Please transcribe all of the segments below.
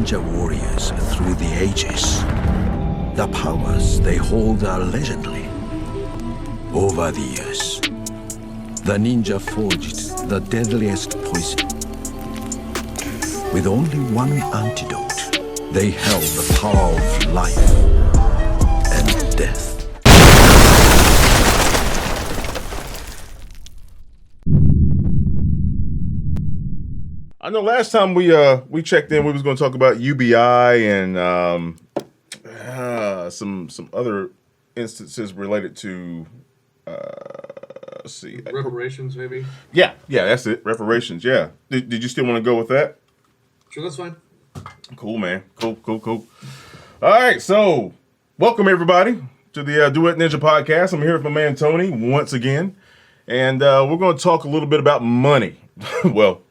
ninja warriors through the ages. The powers they hold are legendary. Over the years, the ninja forged the deadliest poison. With only one antidote, they held the power of life and death. I know last time we checked in, we was going to talk about UBI and some other instances related to let's see, reparations, maybe. Yeah, that's it. Reparations. Yeah. Did you still want to go with that? Sure, that's fine. Cool, man. Cool. All right, so welcome everybody to the Duet Ninja podcast. I'm here with my man Tony once again, and we're going to talk a little bit about money. Well,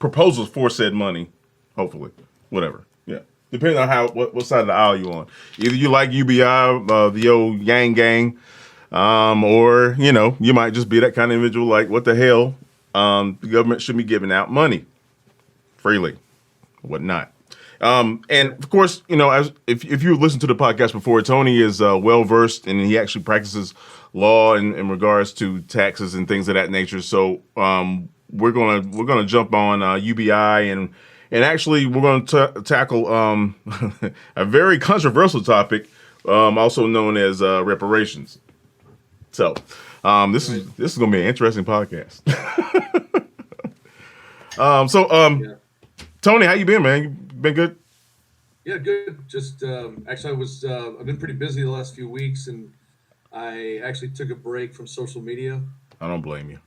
proposals for said money, hopefully, whatever. Yeah, depending on what side of the aisle you're on. Either you like UBI, the old Yang Gang, or you might just be that kind of individual like, what the hell? The government should be giving out money freely, whatnot. And of course, as if you listen to the podcast before, Tony is well versed and he actually practices law in regards to taxes and things of that nature. So we're gonna jump on UBI and actually we're gonna tackle a very controversial topic, also known as reparations. So this is gonna be an interesting podcast. Yeah. Tony, how you been, man? You been good? Yeah, good. Just actually, I've been pretty busy the last few weeks, and I actually took a break from social media. I don't blame you.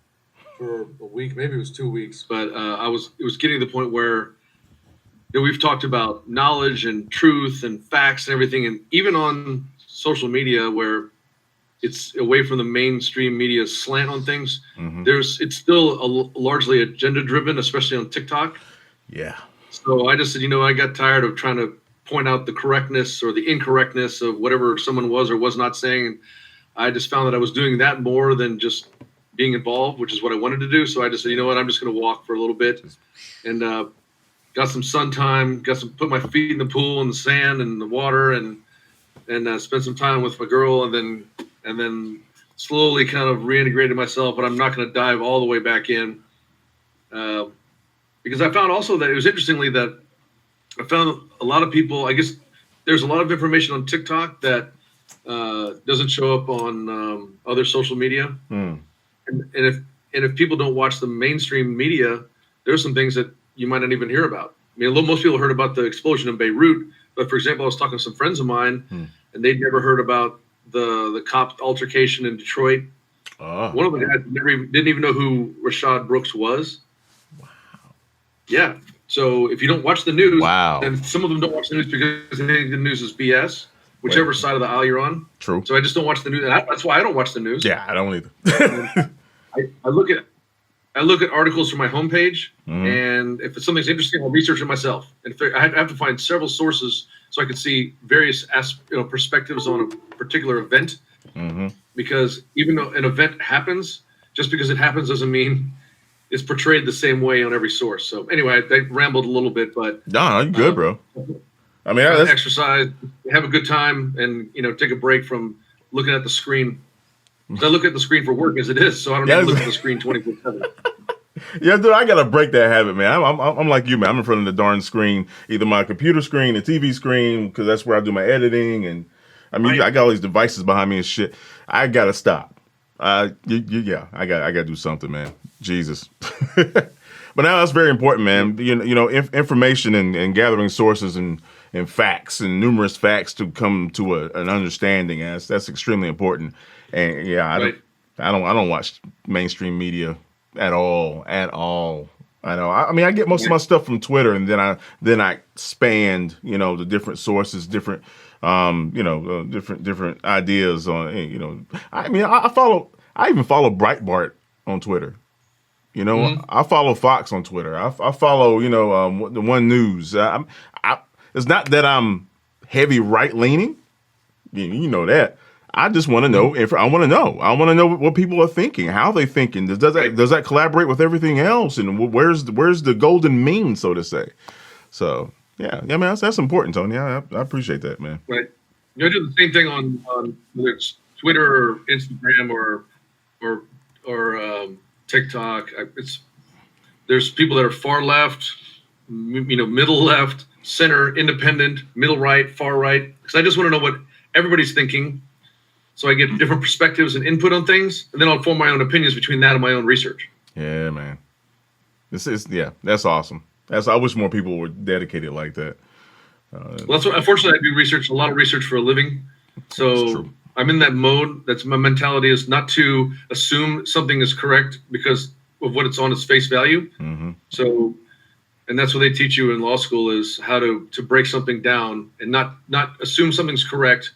For a week, maybe it was 2 weeks, but it was getting to the point where we've talked about knowledge and truth and facts and everything, and even on social media where it's away from the mainstream media slant on things. Mm-hmm. It's still largely agenda driven, especially on TikTok. Yeah. So I just said, I got tired of trying to point out the correctness or the incorrectness of whatever someone was or was not saying. And I just found that I was doing that more than just being involved, which is what I wanted to do. So I just said, I'm just going to walk for a little bit, and got some sun time, put my feet in the pool and the sand and the water, and spent some time with my girl, and then slowly kind of reintegrated myself. But I'm not going to dive all the way back in, because I found also that it was interestingly that I found a lot of people. I guess there's a lot of information on TikTok that doesn't show up on other social media. Mm. And if people don't watch the mainstream media, there's some things that you might not even hear about. I mean, most people heard about the explosion in Beirut, but for example, I was talking to some friends of mine, and they'd never heard about the cop altercation in Detroit. One of the guys didn't even know who Rashad Brooks was. Wow. Yeah. So if you don't watch the news, wow. Then some of them don't watch the news because they think the news is BS. Whichever side of the aisle you're on. True. So I just don't watch the news. That's why I don't watch the news. Yeah, I don't either. I look at articles from my homepage, and if something's interesting, I'll research it myself. And I have to find several sources so I can see various perspectives on a particular event. Mm-hmm. Because even though an event happens, just because it happens doesn't mean it's portrayed the same way on every source. So anyway, I rambled a little bit, but no, you're good, bro. I mean, exercise, have a good time, and take a break from looking at the screen. I look at the screen for work as it is, so I don't even look at the screen 24/7. Yeah, dude, I gotta break that habit, man. I'm like you, man. I'm in front of the darn screen, either my computer screen, the TV screen, because that's where I do my editing, and I mean, I got all these devices behind me and shit. I gotta stop. I gotta do something, man. Jesus. But now that's very important, man. Information and gathering sources and facts and numerous facts to come to an understanding. That's extremely important. And yeah, I don't watch mainstream media at all. I know. I mean, I get most of my stuff from Twitter, and then I expand, the different sources, different different ideas on. I mean, I even follow Breitbart on Twitter. I follow Fox on Twitter. I follow, the One News. It's not that I'm heavy right leaning. You know that. I just want to know. I want to know what people are thinking, how they thinking. Does that collaborate with everything else? And where's the golden mean, so to say? So Yeah, man, that's important, Tony. I appreciate that, man. Right. I do the same thing on whether it's Twitter or Instagram or TikTok. There's people that are far left, middle left, center, independent, middle right, far right. Because I just want to know what everybody's thinking, so I get different perspectives and input on things, and then I'll form my own opinions between that and my own research. Yeah, man. That's awesome. I wish more people were dedicated like that. Well, that's what. Unfortunately, I do a lot of research for a living, so I'm in that mode. That's my mentality, is not to assume something is correct because of what it's on its face value. Mm-hmm. So, and that's what they teach you in law school, is how to break something down and not assume something's correct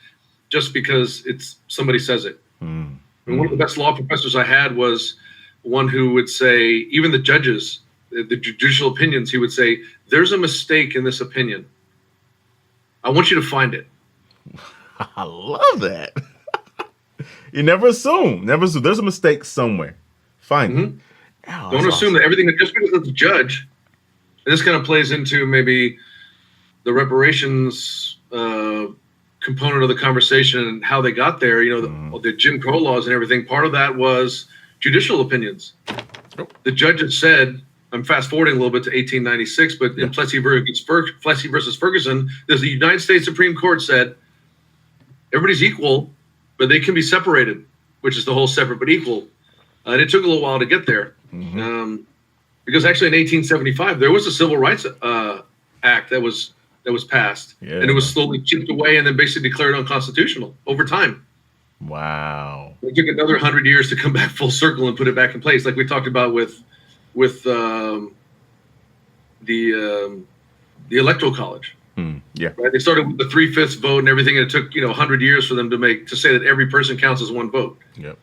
just because somebody says it. Mm-hmm. And one of the best law professors I had was one who would say, even the judges, the judicial opinions, he would say, "There's a mistake in this opinion. I want you to find it." I love that. You never assume. There's a mistake somewhere. Find it. Oh, don't assume that everything, just because it's a judge. And this kind of plays into maybe the reparations component of the conversation and how they got there. The Jim Crow laws and everything. Part of that was judicial opinions. The judges said, I'm fast forwarding a little bit to 1896, but in Plessy versus Ferguson, the United States Supreme Court said everybody's equal, but they can be separated, which is the whole separate but equal. And it took a little while to get there, because actually in 1875 there was a Civil Rights Act that was passed, and it was slowly chipped away and then basically declared unconstitutional over time. Wow! It took another 100 years to come back full circle and put it back in place, like we talked about with the Electoral College. Yeah. Right? They started with the 3/5 vote and everything, and it took 100 years for them to say that every person counts as one vote. Yep.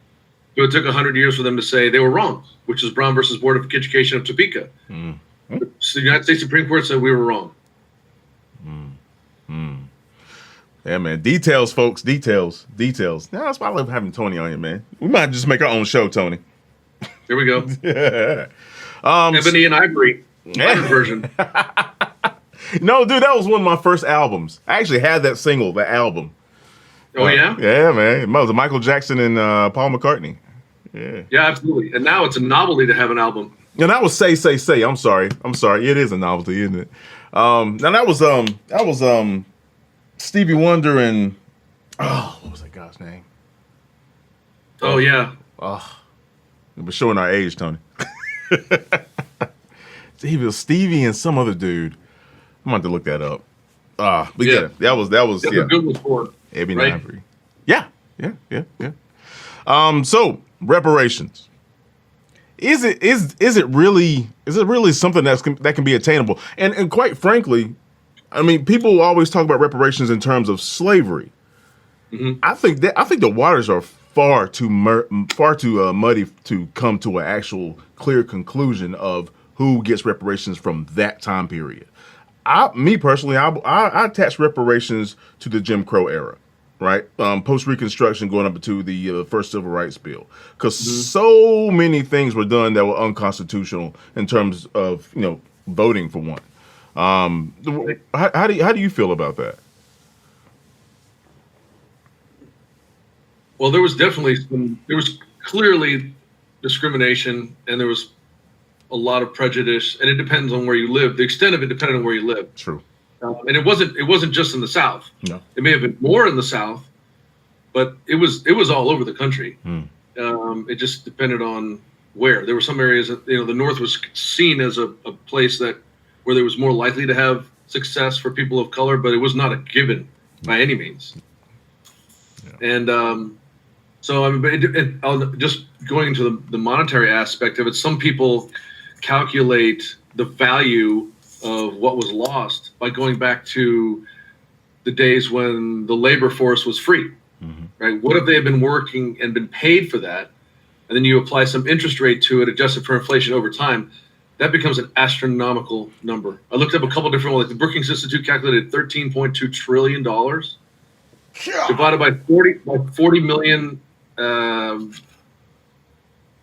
So it took 100 years for them to say they were wrong, which is Brown versus Board of Education of Topeka. So the United States Supreme Court said we were wrong. Yeah, man. Details, folks. Details. Yeah, that's why I love having Tony on here, man. We might just make our own show, Tony. Here we go. Yeah. Ebony and Ivory version. No, dude, that was one of my first albums. I actually had that single, the album. Oh, yeah? Yeah, man. It was Michael Jackson and Paul McCartney. Yeah. Yeah, absolutely. And now it's a novelty to have an album. And that was Say. I'm sorry. It is a novelty, isn't it? Now that was Stevie Wonder and what was that guy's name? Oh yeah. We're showing our age, Tony. Stevie and some other dude. I'm going to look that up. But yeah, that was That's a good one for Ebony, right? Ivory. Yeah. So reparations. Is it really something that can be attainable? And quite frankly, I mean, people always talk about reparations in terms of slavery. I think the waters are far too muddy to come to an actual clear conclusion of who gets reparations from that time period. Me personally, I attach reparations to the Jim Crow era, right? Post Reconstruction, going up to the first Civil Rights Bill, because so many things were done that were unconstitutional in terms of voting for one. How do you feel about that? Well, there was clearly discrimination, and there was a lot of prejudice, and it depends on where you live. The extent of it depended on where you live. True. And it wasn't just in the South. No. It may have been more in the South, but it was all over the country. It just depended on where. There were some areas that, the North was seen as a place where there was more likely to have success for people of color, but it was not a given by any means. Yeah. And so I mean, I'll just going into the monetary aspect of it. Some people calculate the value of what was lost by going back to the days when the labor force was free, right? What if they had been working and been paid for that, and then you apply some interest rate to it, adjusted for inflation over time? That becomes an astronomical number. I looked up a couple different ones. Like the Brookings Institute calculated $13.2 trillion divided by 40 million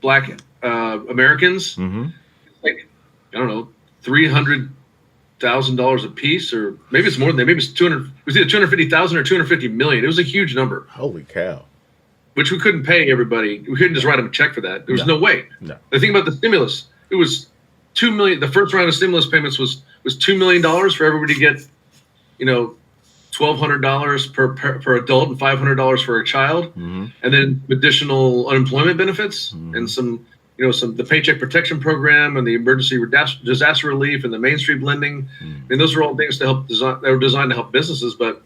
Black Americans. Like, I don't know, $300,000 $250,000 a piece, or maybe it's more than that. Maybe it's 200. It was either 250,000 or 250 million. It was a huge number. Holy cow! Which we couldn't pay everybody. We couldn't just write them a check for that. There was no way. No. The thing about the stimulus, it was $2 million. The first round of stimulus payments was $2 million for everybody to get, $1,200 per adult and $500 for a child, and then additional unemployment benefits and some the Paycheck Protection Program and the Emergency Disaster Relief and the Main Street lending. I mean, those are all things that were designed to help businesses, but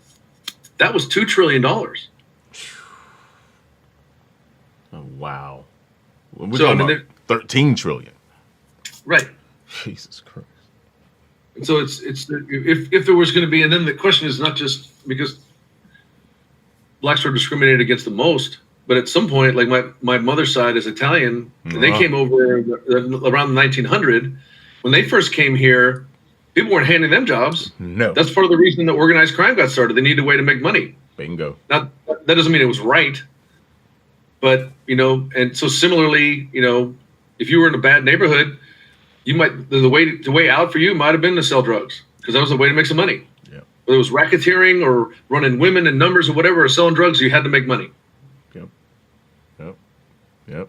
that was $2 trillion. Oh, wow. We're talking about 13 trillion. Right. Jesus Christ. And so it's if there was going to be, and then the question is not just because blacks were discriminated against the most, but at some point, like my mother's side is Italian, and they came over around 1900. When they first came here, people weren't handing them jobs. No. That's part of the reason that organized crime got started. They needed a way to make money. Bingo. Now, that doesn't mean it was right, but and so similarly, if you were in a bad neighborhood, you might the way out for you might have been to sell drugs because that was the way to make some money. Yeah. Whether it was racketeering or running women and numbers or whatever, or selling drugs, you had to make money. Yep.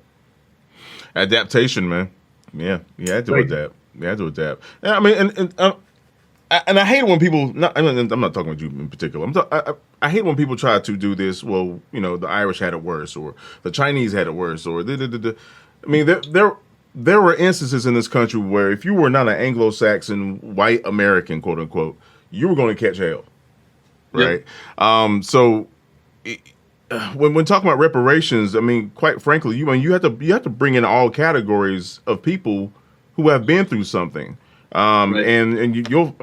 Adaptation, man. Yeah, you had to adapt. You had to adapt. And I mean, and I hate it when people. I'm not talking about you in particular. I hate when people try to do this. Well, the Irish had it worse, or the Chinese had it worse, or I mean, there were instances in this country where if you were not an Anglo-Saxon white American, quote unquote, you were going to catch hell, right? Yep. So. When talking about reparations, I mean, quite frankly, you have to bring in all categories of people who have been through something, right. and you'll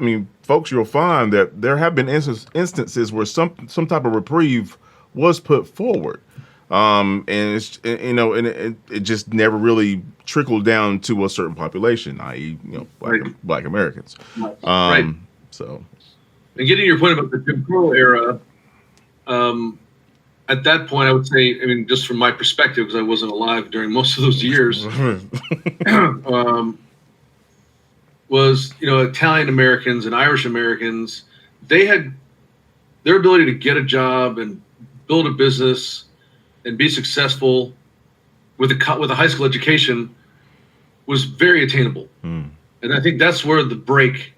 find that there have been instances where some type of reprieve was put forward, and it's it just never really trickled down to a certain population, i.e., Black Americans. Right. So, and getting your point about the Jim Crow era. At that point, I would say, just from my perspective, because I wasn't alive during most of those years, was, Italian Americans and Irish Americans, they had their ability to get a job and build a business and be successful with a high school education was very attainable. And I think that's where the break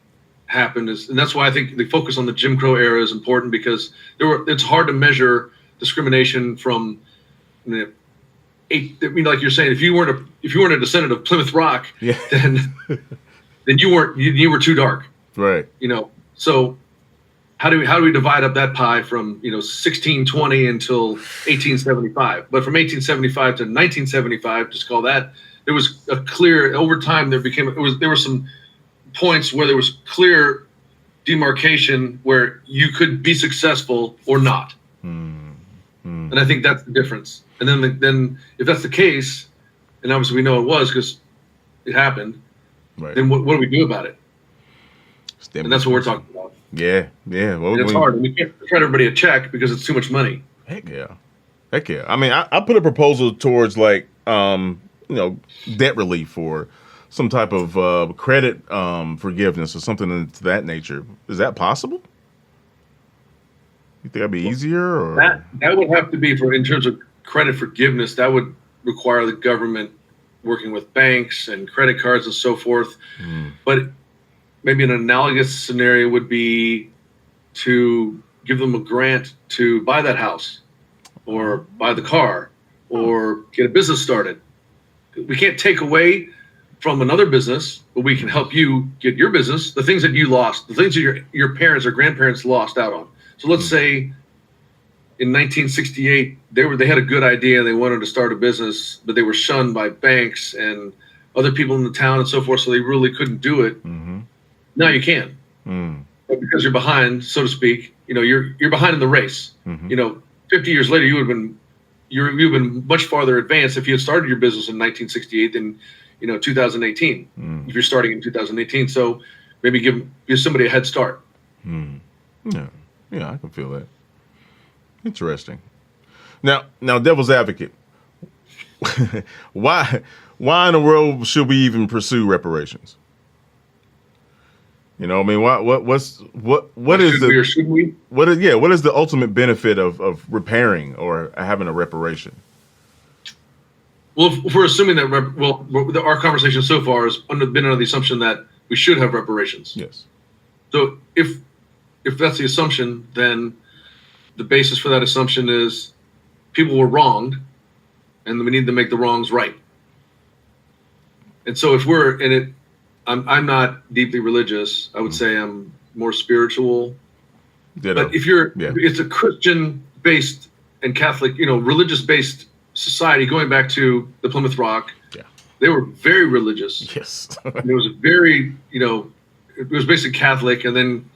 happened, and that's why I think the focus on the Jim Crow era is important, because it's hard to measure discrimination from, like you're saying, if you weren't a descendant of Plymouth Rock, then you were too dark, right? So how do we divide up that pie from 1620 until 1875? But from 1875 to 1975, just call that, there was a clear, over time there were some points where there was clear demarcation where you could be successful or not. And I think that's the difference. And then if that's the case, and obviously we know it was because it happened, right. Then what do we do about it? And that's what we're talking about. Yeah. Well, it's hard. We can't write everybody a check because it's too much money. Heck yeah. I mean, I put a proposal towards debt relief or some type of credit forgiveness or something of that nature. Is that possible? You think that'd be easier, or that would have to be in terms of credit forgiveness. That would require the government working with banks and credit cards and so forth. But maybe an analogous scenario would be to give them a grant to buy that house, or buy the car, or get a business started. We can't take away from another business, but we can help you get your business. The things that you lost, the things that your parents or grandparents lost out on. So let's say in 1968, they had a good idea. They wanted to start a business, but they were shunned by banks and other people in the town and so forth. So they really couldn't do it. Now you can, but because you're behind, so to speak. You're behind in the race. 50 years later, you've been much farther advanced if you had started your business in 1968 than 2018. If you're starting in 2018, so maybe give somebody a head start. Yeah, I can feel that. Interesting. Now, devil's advocate. Why in the world should we even pursue reparations? You know, I mean, what is should we or shouldn't we? what is the ultimate benefit of repairing or having a reparation? Well, if we're assuming that, our conversation so far has been under the assumption that we should have reparations. Yes. So if that's the assumption, then the basis for that assumption is people were wronged, and we need to make the wrongs right. And so if we're in it, I'm not deeply religious. I would say I'm more spiritual. Ditto. But if it's a Christian-based and Catholic, religious-based society going back to the Plymouth Rock. Yeah. They were very religious. Yes. It was very, it was basically Catholic and then,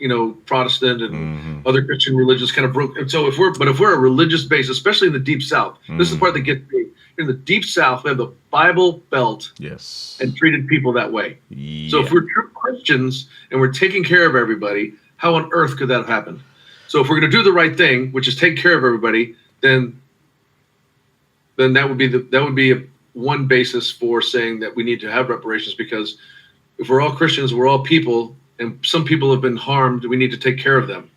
Protestant and other Christian religions kind of broke. And so if we're a religious base, especially in the Deep South, this is the part that gets me. In the Deep South, we have the Bible Belt. Yes. And treated people that way. Yeah. So if we're true Christians and we're taking care of everybody, how on earth could that have happened? So if we're going to do the right thing, which is take care of everybody, then that would be one basis for saying that we need to have reparations, because if we're all Christians, we're all people, and some people have been harmed, we need to take care of them.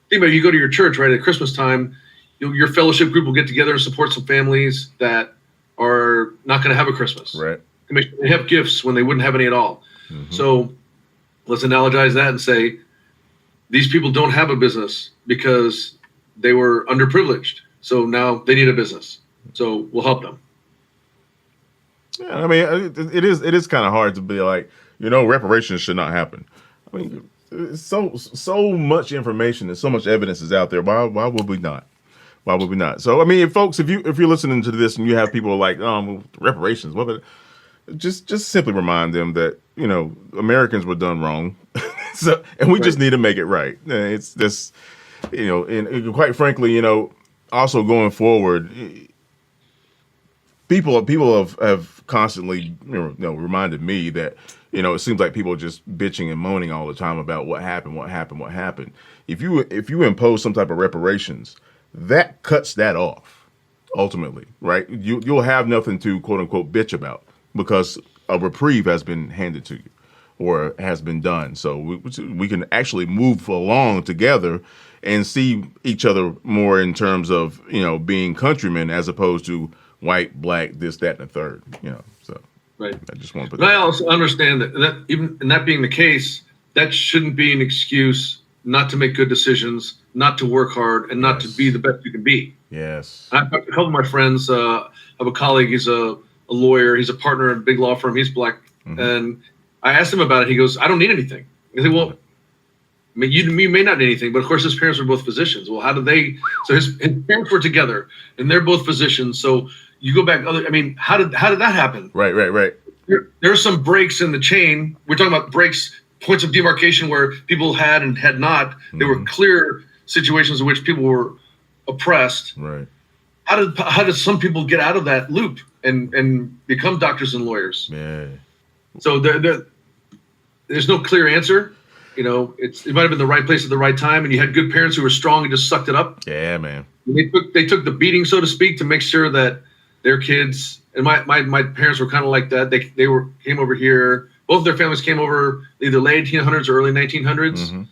Think about it, you go to your church, right, at Christmas time, your fellowship group will get together and support some families that are not going to have a Christmas. Right. They have gifts when they wouldn't have any at all. So let's analogize that and say these people don't have a business because they were underprivileged. So now they need a business. So we'll help them. Yeah, I mean, it is kind of hard to be like, reparations should not happen. I mean, it's so much information and so much evidence is out there. Why would we not? Why would we not? So, I mean, folks, if you're listening to this and you have people like, reparations, just simply remind them that, Americans were done wrong. And we just need to make it right. It's this, and quite frankly, also going forward, people have constantly, reminded me that, it seems like people are just bitching and moaning all the time about what happened. If you impose some type of reparations, that cuts that off ultimately, right? You'll have nothing to quote unquote bitch about because a reprieve has been handed to you or has been done. So we can actually move along together and see each other more in terms of, being countrymen as opposed to white, black, this, that, and the third, so. Right. I just want to put but I also understand that even in that being the case, that shouldn't be an excuse not to make good decisions, not to work hard, and not to be the best you can be. Yes. I've got a couple of my friends. I have a colleague. He's a lawyer. He's a partner in a big law firm. He's black. And I asked him about it. He goes, I don't need anything. I say, well, I mean, you may not need anything, but of course his parents were both physicians. Well, how did they? So his parents were together, and they're both physicians. So you go back. How did that happen? Right. There are some breaks in the chain. We're talking about breaks, points of demarcation where people had and had not. There were clear situations in which people were oppressed. Right. How did some people get out of that loop and become doctors and lawyers? Yeah. So there's no clear answer. It might have been the right place at the right time, and you had good parents who were strong and just sucked it up. Yeah, man. And they took the beating, so to speak, to make sure that their kids, and my parents were kind of like that. They came over here. Both of their families came over either late 1800s or early 1900s.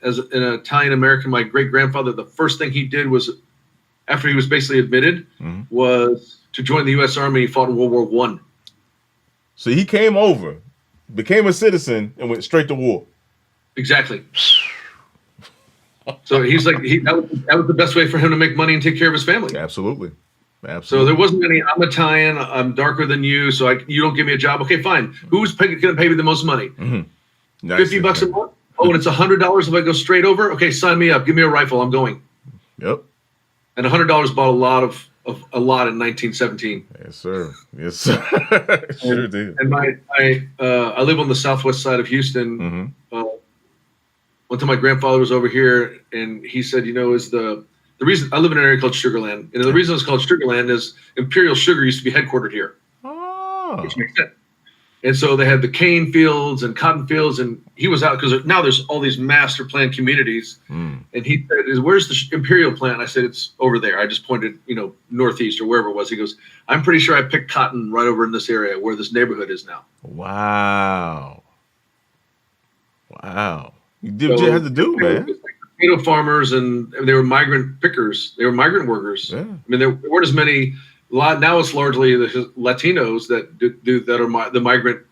As an Italian American, my great grandfather, the first thing he did was, after he was basically admitted, was to join the U.S. Army. He fought in World War I. So he came over, became a citizen, and went straight to war. Exactly. So he's like, that was the best way for him to make money and take care of his family. Absolutely. So there wasn't any, I'm Italian, I'm darker than you, so you don't give me a job. Okay, fine. Who's going to pay me the most money? Nice. $50 a month? Oh, and it's $100 if I go straight over? Okay, sign me up. Give me a rifle. I'm going. Yep. And $100 bought a lot in 1917. Yes, sir. Yes, sir. Sure did. And I live on the southwest side of Houston. One time my grandfather was over here, and he said, is the reason I live in an area called Sugarland, and the reason it's called Sugarland is Imperial Sugar used to be headquartered here. Oh. Which makes sense. And so they had the cane fields and cotton fields, and he was out because now there's all these master planned communities. And he said, "Where's the Imperial plant?" I said, "It's over there." I just pointed, northeast or wherever it was. He goes, "I'm pretty sure I picked cotton right over in this area where this neighborhood is now." Wow. Wow. You did what you had to do, man. Like potato farmers, and they were migrant pickers. They were migrant workers. Yeah. I mean, there weren't as many. Now it's largely the Latinos that do that are the migrant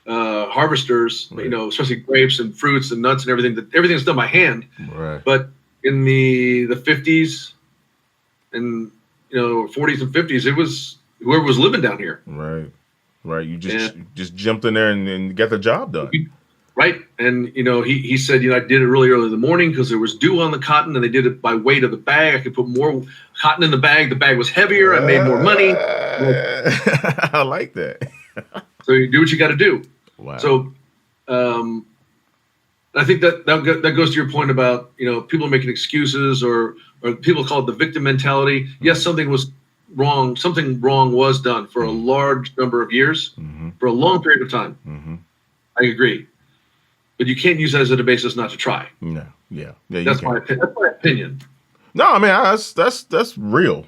harvesters. Right. You know, especially grapes and fruits and nuts and everything. Everything's done by hand. Right. But in the 50s and 40s and 50s, it was whoever was living down here. Right. Right. You just jumped in there and got the job done. Right. And, he said, I did it really early in the morning because there was dew on the cotton, and they did it by weight of the bag. I could put more cotton in the bag. The bag was heavier. I made more money. I like that. So you do what you got to do. Wow. So I think that goes to your point about, people making excuses or people call it the victim mentality. Mm-hmm. Yes, something was wrong. Something wrong was done for a large number of years, for a long period of time. Mm-hmm. I agree. But you can't use that as a basis not to try. No, yeah. That's my opinion. No, I mean that's real.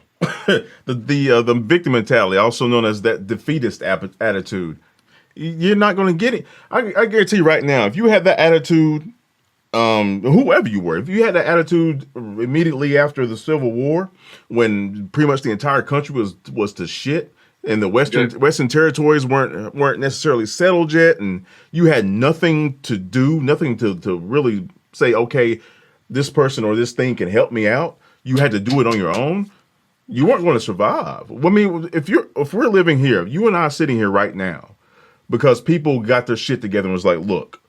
the victim mentality, also known as that defeatist attitude. You're not going to get it. I guarantee you right now, if you had that attitude, whoever you were, if you had that attitude immediately after the Civil War, when pretty much the entire country was to shit, and the Western territories weren't necessarily settled yet, and you had nothing to do, nothing to really say, okay, this person or this thing can help me out. You had to do it on your own. You weren't going to survive. I mean, if we're living here, you and I are sitting here right now, because people got their shit together and was like, look,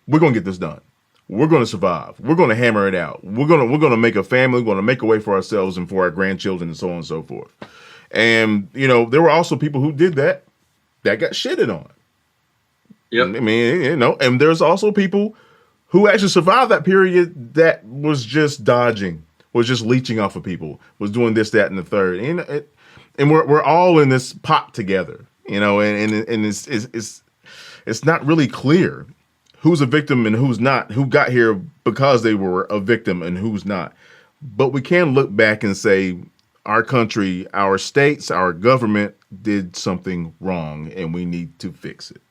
we're going to get this done. We're going to survive. We're going to hammer it out. We're going to make a family. We're going to make a way for ourselves and for our grandchildren and so on and so forth. And, there were also people who did that got shitted on. Yep. I mean, and there's also people who actually survived that period that was just dodging, was just leeching off of people, was doing this, that, and the third. And we're all in this pot together, and it's not really clear who's a victim and who's not, who got here because they were a victim and who's not. But we can look back and say, our country, our states, our government did something wrong, and we need to fix it.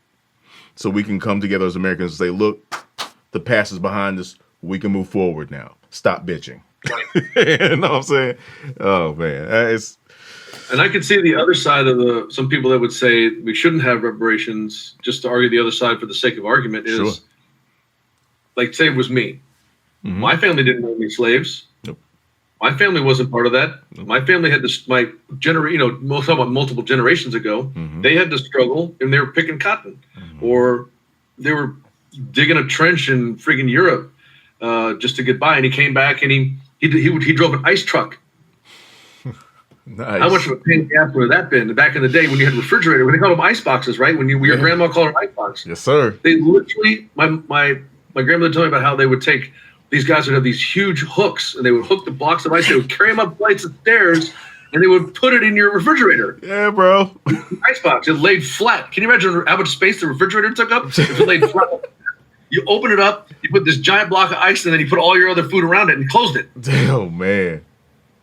So we can come together as Americans and say, look, the past is behind us. We can move forward now. Stop bitching. You know what I'm saying? Oh, man. And I can see the other side of some people that would say we shouldn't have reparations, just to argue the other side for the sake of argument, is, sure. Like, say it was me. Mm-hmm. My family didn't own any slaves. Nope. My family wasn't part of that. My family had this, multiple generations ago, mm-hmm. They had to struggle, and they were picking cotton, mm-hmm. or they were digging a trench in friggin' Europe just to get by. And he came back and he drove an ice truck. Nice. How much of a pain in the ass would that been back in the day when you had refrigerator? When they called them ice boxes, right? When your grandma called them ice box. Yes, sir. They literally, my grandmother told me about how they would take. These guys would have these huge hooks, and they would hook the blocks of ice. They would carry them up flights of stairs, and they would put it in your refrigerator. Yeah, bro. Icebox. It laid flat. Can you imagine how much space the refrigerator took up? If it laid flat. You open it up, you put this giant block of ice, and then you put all your other food around it and closed it. Damn, man.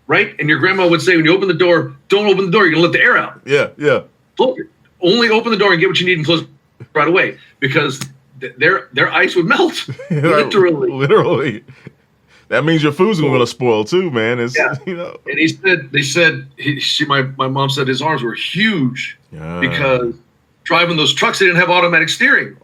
Right? And your grandma would say, when you open the door, don't open the door. You're going to let the air out. Yeah. Only open the door and get what you need and close it right away, because their ice would melt. Literally. That means your food's going to spoil too, man. And they said my mom said his arms were huge because driving those trucks, they didn't have automatic steering.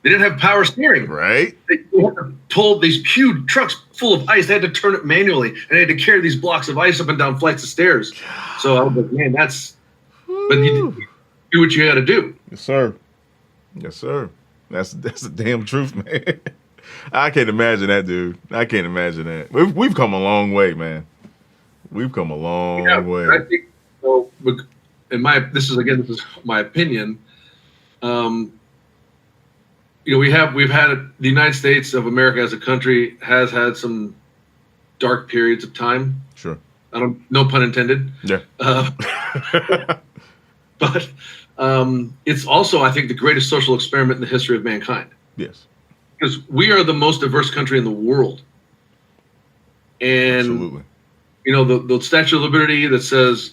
They didn't have power steering. Right. They had to pull these huge trucks full of ice. They had to turn it manually, and they had to carry these blocks of ice up and down flights of stairs. So I was like, man, but you do what you got to do. Yes, sir. Yes, sir. That's the damn truth, man. I can't imagine that, dude. I can't imagine that. We've come a long way, man. We've come a long way. I think so. This is my opinion. We've had the United States of America as a country has had some dark periods of time. Sure. No pun intended. Yeah. But it's also, I think, the greatest social experiment in the history of mankind. Yes. Because we are the most diverse country in the world. And, absolutely. The Statue of Liberty that says,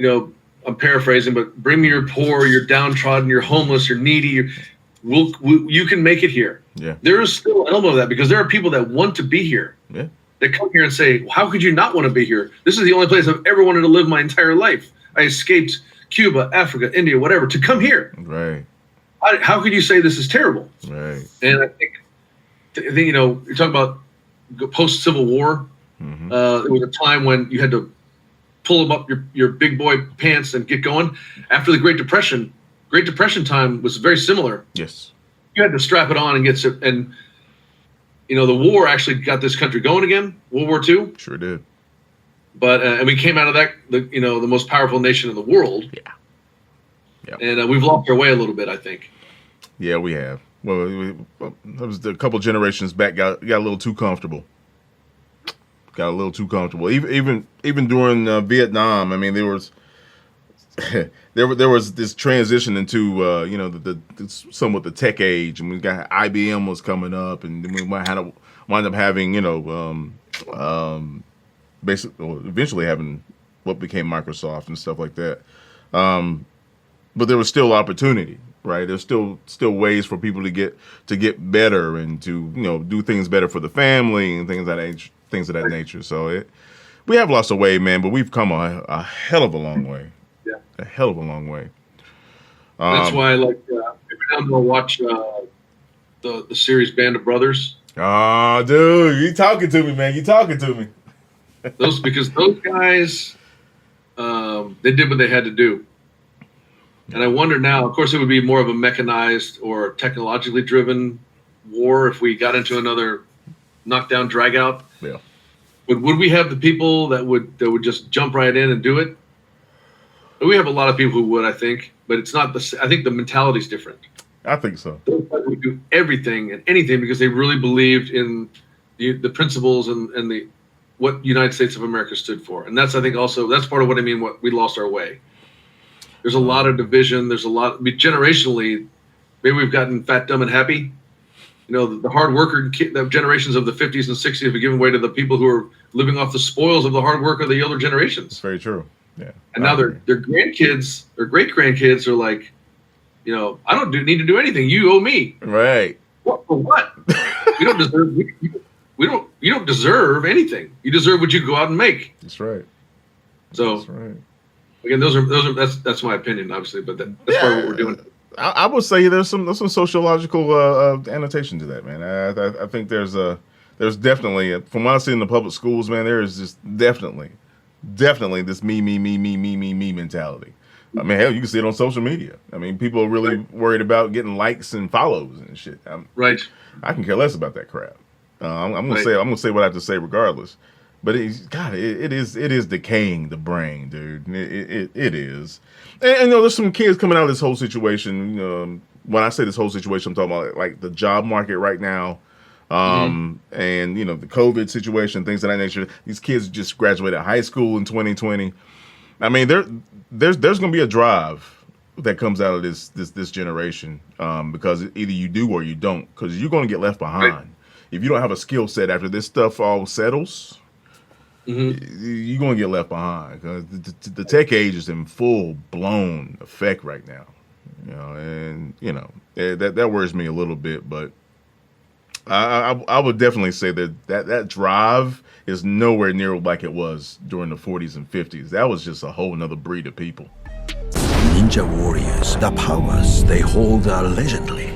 I'm paraphrasing, but bring me your poor, your downtrodden, your homeless, your needy. you can make it here. Yeah. There is still an element of that because there are people that want to be here. Yeah. They come here and say, how could you not want to be here? This is the only place I've ever wanted to live my entire life. I escaped Cuba, Africa, India, whatever, to come here. Right. How could you say this is terrible? Right. And I think you know, you're talking about post-Civil War. Mm-hmm. There was a time when you had to pull up your big boy pants and get going. After the Great Depression time was very similar. Yes. You had to strap it on and get to, and you know, the war actually got this country going again, World War II. Sure did. But and we came out of that, you know, the most powerful nation in the world. Yeah. Yeah. And we've lost our way a little bit, I think. Yeah, we have. Well, that was a couple generations back. Got a little too comfortable. Got a little too comfortable. Even during Vietnam, I mean, there was this transition into you know, the somewhat the tech age, and we got IBM was coming up, and then we might have to wind up having, you know, eventually having what became Microsoft and stuff like that. But there was still opportunity, right? There's still ways for people to get better and to, you know, do things better for the family and things of that nature. So we have lost our way, man, but we've come a hell of a long way. Yeah, a hell of a long way. That's why I like every now and then I'll watch the series Band of Brothers. Oh, dude, you talking to me, man? You talking to me? Because those guys, they did what they had to do. And I wonder now, of course, it would be more of a mechanized or technologically driven war if we got into another knockdown, drag out. Yeah. Would we have the people that would just jump right in and do it? We have a lot of people who would, I think, but it's not I think the mentality's different. I think so. Those guys would do everything and anything because they really believed in the principles and the what United States of America stood for. And that's, I think, also that's part of what I mean. What we lost our way. There's a lot of division. There's a lot. I mean, generationally, maybe we've gotten fat, dumb, and happy. You know, the hard worker the generations of the 50s and 60s have given way to the people who are living off the spoils of the hard work of the older generations. It's very true. Yeah. And now their grandkids or great grandkids are like, you know, I don't need to do anything. You owe me. Right. What for what? You don't deserve. You don't deserve anything. You deserve what you go out and make. That's right. So. That's right. Again, that's my opinion, obviously, but that's part of what we're doing. I would say there's some sociological annotation to that, man. I think there's definitely, from what I see in the public schools, man, there is just definitely this me mentality. I mean, hell, you can see it on social media. I mean, people are really worried about getting likes and follows and shit. Right. I can care less about that crap. I'm gonna say what I have to say regardless. But it is decaying the brain, dude. It is. And you know, there's some kids coming out of this whole situation. When I say this whole situation, I'm talking about like the job market right now, and you know, the COVID situation, things of that nature. These kids just graduated high school in 2020. I mean, there's going to be a drive that comes out of this generation, because either you do or you don't, because you're going to get left behind. Right. If you don't have a skill set after this stuff all settles. You're gonna get left behind because the tech age is in full blown effect right now, you know, and you know that worries me a little bit. But I would definitely say that drive is nowhere near like it was during the 40s and 50s. That was just a whole nother breed of people. Ninja warriors, the powers they hold are legendary.